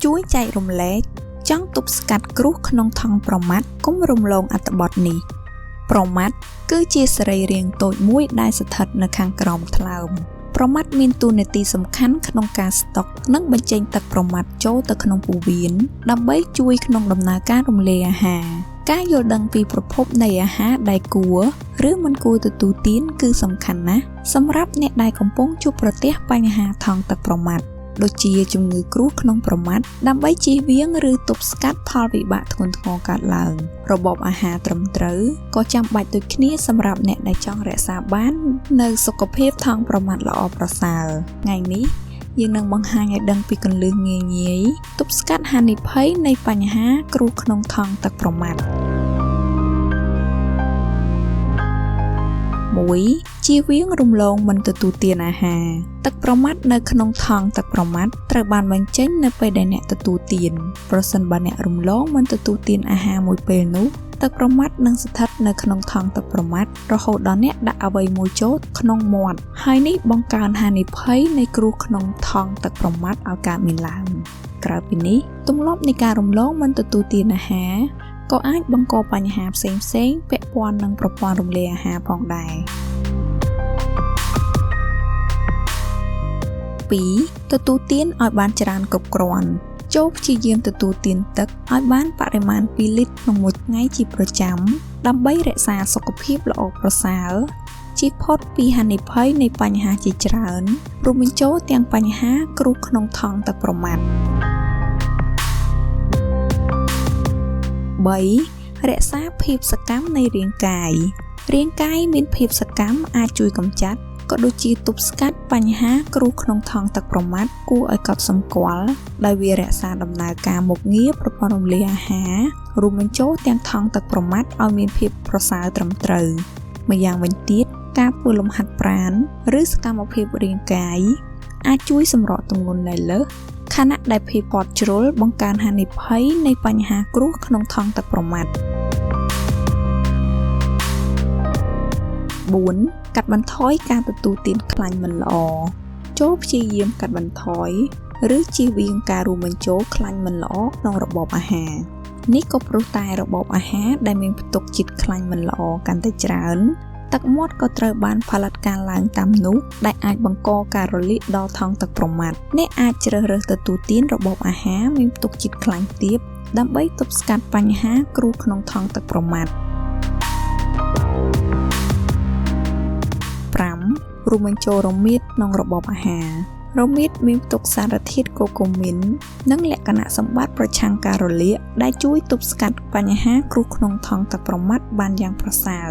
ជួយចែករំលែកចង់ទប់ស្កាត់គ្រោះក្នុងថង់ប្រមាត់កុំរំលងអត្ថបទនេះប្រមាត់គឺជាសរីរាង្គតូចមួយដែលស្ថិតនៅខាងក្រោមថ្លើមប្រមាត់មានតួនាទីសំខាន់ក្នុងការស្តុកនិងបញ្ចេញទឹកប្រមាត់ចូលទៅក្នុងពោះវៀនដើម្បីជួយក្នុងដំណើរការរំលាយអាហារការយល់ដឹងពីប្រភពនៃអាហារដែលគួរឬមិនគួរទទួលទានគឺសំខាន់ណាស់សម្រាប់អ្នកដែលកំពុងជួបប្រទះបញ្ហាថង់ទឹកប្រមាត់ដូចជាជំងឺគ្រោះក្នុងប្រមាត់ដើម្បីជៀសវាងឬទប់ស្កាត់ផលវិបាកធ្ងន់ធ្ងរកើតឡើងរបបអាហារត្រឹមត្រូវក៏ចាំបាច់ដូចគ្នាសម្រាប់អ្នកដែលចង់រក្សាបាននូវសុខភាពថង់ប្រមាត់ល្អប្រសើរថ្ងៃនេះយើងនឹងបង្ហាញឲ្យដឹងពីគន្លឹះងាយៗទប់ស្កាត់ហានិភ័យនៃបញ្ហាគ្រោះក្នុងថង់ទឹកប្រមាត់1. ជៀសវាងរំលងមិនទទួលទានអាហារទឹកប្រមាត់នៅក្នុងថង់ទឹកប្រមាត់ត្រូវបានបញ្ចេញនៅពេលដែលអ្នកទទួលទានប្រសិនបើអ្នករំលងមិនទទួលទានអាហារមួយពេលនោះទឹកប្រមាត់នឹងស្ថិតនៅក្នុងថង់ទឹកប្រមាត់រហូតដល់អ្នកដាក់អ្វីមួយចូលក្នុងមាត់ហើយនេះបង្កើនហានិភ័យនៃគ្រោះក្នុងថង់ទឹកប្រមាត់ឲ្យកើតមានឡើងក្រៅពីនេះទម្លាប់នៃការរំលងមិនទទួលទានអាហារក៏អាចបង្កបញ្ហាផ្សេងៗពាក់ព័ន្ធនឹងប្រព័ន្ធរំលាយអាហារផងដែរ 2. ទទួលទានឲ្យបានច្រើនគ្រប់គ្រាន់ចូលព្យាយាមទទួលទានទឹកឲ្យបានបរិមាណ2លីត្រក្នុងមួយថ្ងៃជាប្រចាំដើម្បីរក្សាសុខភាពល្អប្រសើរជៀសផុតពីហានិភ័យនៃបញ្ហាជាច្រើនរួមបញ្ចូលទាំងបញ្ហាគ្រោះក្នុងថង់ទឹកប្រមាត់ 3. រក្សាភាពសកម្មនៃរាងកាយមានភាពសកម្មអាចជួយកម្ចាត់ក៏ដូចជាទប់ស្កាត់បញ្ហាគ្រោះក្នុងថង់ទឹកប្រមាត់គួរឲ្យកត់សម្គាល់ដោយវារក្សាដំណើរការមុខងារប្រព័ន្ធរំលាយអាហាររួមបញ្ចូលទាំងថង់ទឹកប្រមាត់ឲ្យមានភាពប្រសើរត្រឹមត្រូវម្យ៉ាងវិញទៀតការធ្វើលំហាត់ប្រាណឬសកម្មភាពរាងកាយអាចជួយសម្រកទម្ងន់នៅលើខណៈដែលភាពផាត់ជ្រុលបង្កើនហានិភ័យនៃបញ្ហាគ្រោះក្នុងថង់ទឹកប្រមាត់ 4. កាត់បន្ថយការទទួលទានខ្លាញ់មិនល្អចូលព្យាយាមកាត់បន្ថយឬជៀសវាងការរួមបញ្ចូលខ្លាញ់មិនល្អក្នុងរបបអាហារនេះក៏ព្រោះតែរបបអាហារដែលមានផ្ទុកជាតិខ្លាញ់មិនល្អកាន់តែច្រើនទឹកមាត់ក៏ត្រូវបានផលិតការឡើងតាមនោះដែលអាចបង្កការរលាកដល់ថង់ទឹកប្រមាត់អ្នកអាចជ្រើសរើសទទួលទានរបបអាហារមានផ្ទុកជាតិខ្លាញ់ទាបដើម្បីទប់ស្កាត់បញ្ហាគ្រោះក្នុងថង់ទឹកប្រមាត់ 5. រួមបញ្ចូលរមៀតក្នុងរបបអាហាររមៀតមានផ្ទុកសារធាតុកូកូមីននិងលក្ខណៈសម្បត្តិប្រឆាំងការរលាកដែលជួយទប់ស្កាត់បញ្ហាគ្រោះក្នុងថង់ទឹកប្រមាត់បានយ៉ាងប្រសើរ